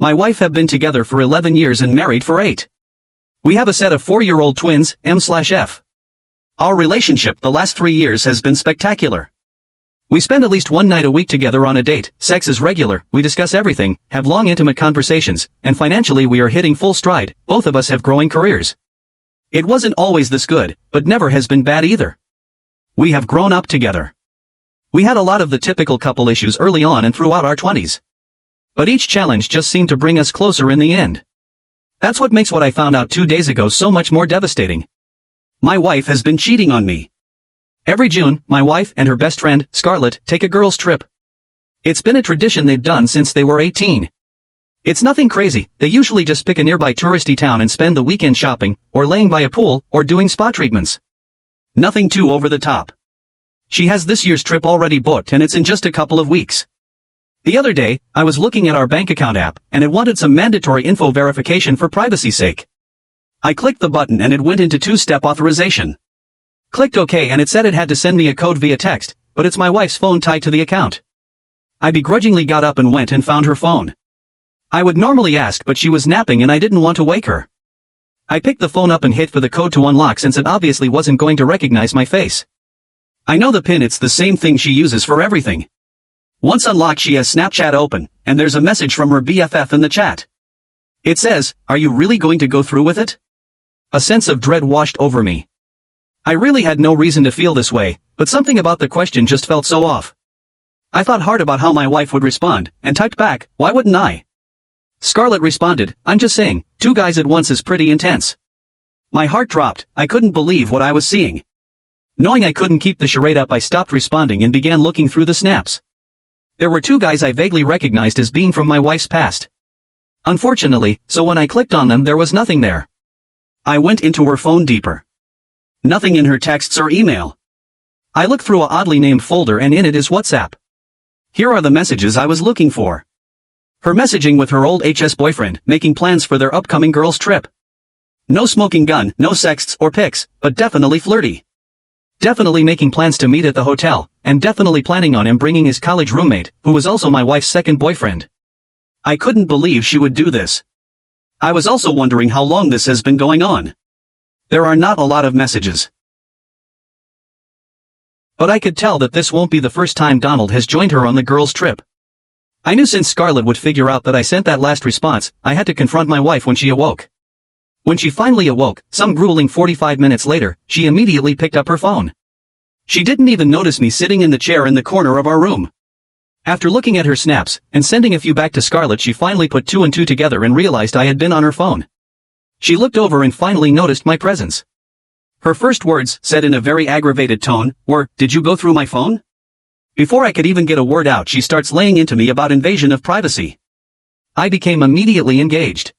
My wife have been together for 11 years and married for 8. We have a set of 4-year-old twins, M/F. Our relationship the last 3 years has been spectacular. We spend at least one night a week together on a date, sex is regular, we discuss everything, have long intimate conversations, and financially we are hitting full stride, both of us have growing careers. It wasn't always this good, but never has been bad either. We have grown up together. We had a lot of the typical couple issues early on and throughout our 20s. But each challenge just seemed to bring us closer in the end. That's what makes what I found out 2 days ago so much more devastating. My wife has been cheating on me. Every June, my wife and her best friend, Scarlett, take a girls' trip. It's been a tradition they've done since they were 18. It's nothing crazy, they usually just pick a nearby touristy town and spend the weekend shopping, or laying by a pool, or doing spa treatments. Nothing too over the top. She has this year's trip already booked and it's in just a couple of weeks. The other day, I was looking at our bank account app, and it wanted some mandatory info verification for privacy's sake. I clicked the button and it went into 2-step authorization. Clicked OK and it said it had to send me a code via text, but it's my wife's phone tied to the account. I begrudgingly got up and went and found her phone. I would normally ask but she was napping and I didn't want to wake her. I picked the phone up and hit for the code to unlock since it obviously wasn't going to recognize my face. I know the PIN, it's the same thing she uses for everything. Once unlocked she has Snapchat open, and there's a message from her BFF in the chat. It says, "Are you really going to go through with it?" A sense of dread washed over me. I really had no reason to feel this way, but something about the question just felt so off. I thought hard about how my wife would respond, and typed back, "Why wouldn't I?" Scarlett responded, "I'm just saying, 2 guys at once is pretty intense." My heart dropped, I couldn't believe what I was seeing. Knowing I couldn't keep the charade up I stopped responding and began looking through the snaps. There were 2 guys I vaguely recognized as being from my wife's past. Unfortunately, so when I clicked on them there was nothing there. I went into her phone deeper. Nothing in her texts or email. I looked through a oddly named folder and in it is WhatsApp. Here are the messages I was looking for. Her messaging with her old HS boyfriend, making plans for their upcoming girls' trip. No smoking gun, no sexts or pics, but definitely flirty. Definitely making plans to meet at the hotel, and definitely planning on him bringing his college roommate, who was also my wife's second boyfriend. I couldn't believe she would do this. I was also wondering how long this has been going on. There are not a lot of messages. But I could tell that this won't be the first time Donald has joined her on the girls' trip. I knew since Scarlett would figure out that I sent that last response, I had to confront my wife when she awoke. When she finally awoke, some grueling 45 minutes later, she immediately picked up her phone. She didn't even notice me sitting in the chair in the corner of our room. After looking at her snaps, and sending a few back to Scarlett, she finally put 2 and 2 together and realized I had been on her phone. She looked over and finally noticed my presence. Her first words, said in a very aggravated tone, were, "Did you go through my phone?" Before I could even get a word out she starts laying into me about invasion of privacy. I became immediately engaged.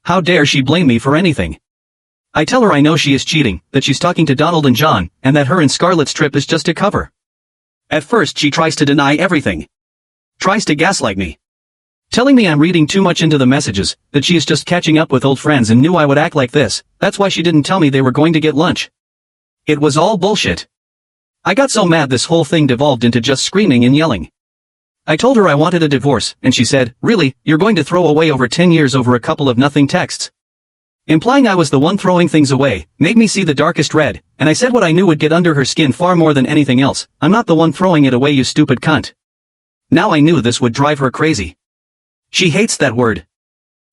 How dare she blame me for anything? I tell her I know she is cheating, that she's talking to Donald and John, and that her and Scarlett's trip is just a cover. At first she tries to deny everything. Tries to gaslight me. Telling me I'm reading too much into the messages, that she is just catching up with old friends and knew I would act like this, that's why she didn't tell me they were going to get lunch. It was all bullshit. I got so mad this whole thing devolved into just screaming and yelling. I told her I wanted a divorce, and she said, "Really, you're going to throw away over 10 years over a couple of nothing texts?" Implying I was the one throwing things away, made me see the darkest red, and I said what I knew would get under her skin far more than anything else, "I'm not the one throwing it away, you stupid cunt." Now I knew this would drive her crazy. She hates that word.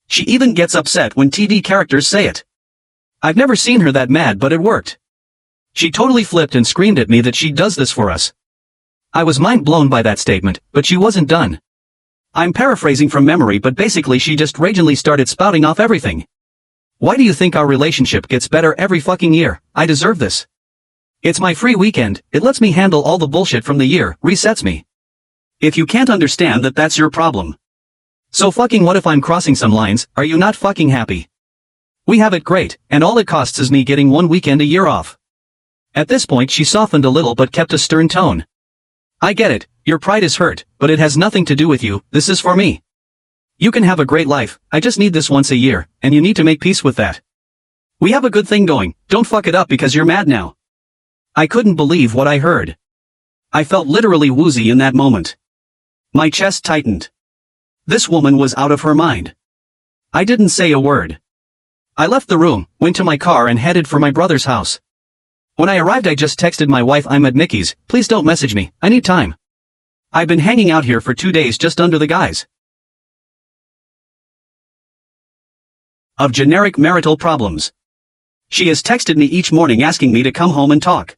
She even gets upset when TV characters say it. I've never seen her that mad, but it worked. She totally flipped and screamed at me that she does this for us. I was mind blown by that statement, but she wasn't done. I'm paraphrasing from memory, but basically she just ragingly started spouting off everything. "Why do you think our relationship gets better every fucking year? I deserve this. It's my free weekend, it lets me handle all the bullshit from the year, resets me. If you can't understand that, that's your problem. So fucking what if I'm crossing some lines? Are you not fucking happy? We have it great, and all it costs is me getting 1 weekend a year off." At this point she softened a little but kept a stern tone. "I get it, your pride is hurt, but it has nothing to do with you, this is for me. You can have a great life, I just need this once a year, and you need to make peace with that. We have a good thing going, don't fuck it up because you're mad now." I couldn't believe what I heard. I felt literally woozy in that moment. My chest tightened. This woman was out of her mind. I didn't say a word. I left the room, went to my car and headed for my brother's house. When I arrived I just texted my wife, I'm at Mickey's, please don't message me, I need time. I've been hanging out here for 2 days just under the guise of generic marital problems. She has texted me each morning asking me to come home and talk.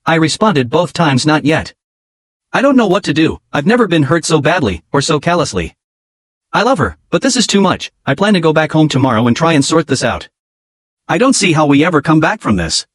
I responded both times not yet. I don't know what to do, I've never been hurt so badly, or so callously. I love her, but this is too much. I plan to go back home tomorrow and try and sort this out. I don't see how we ever come back from this.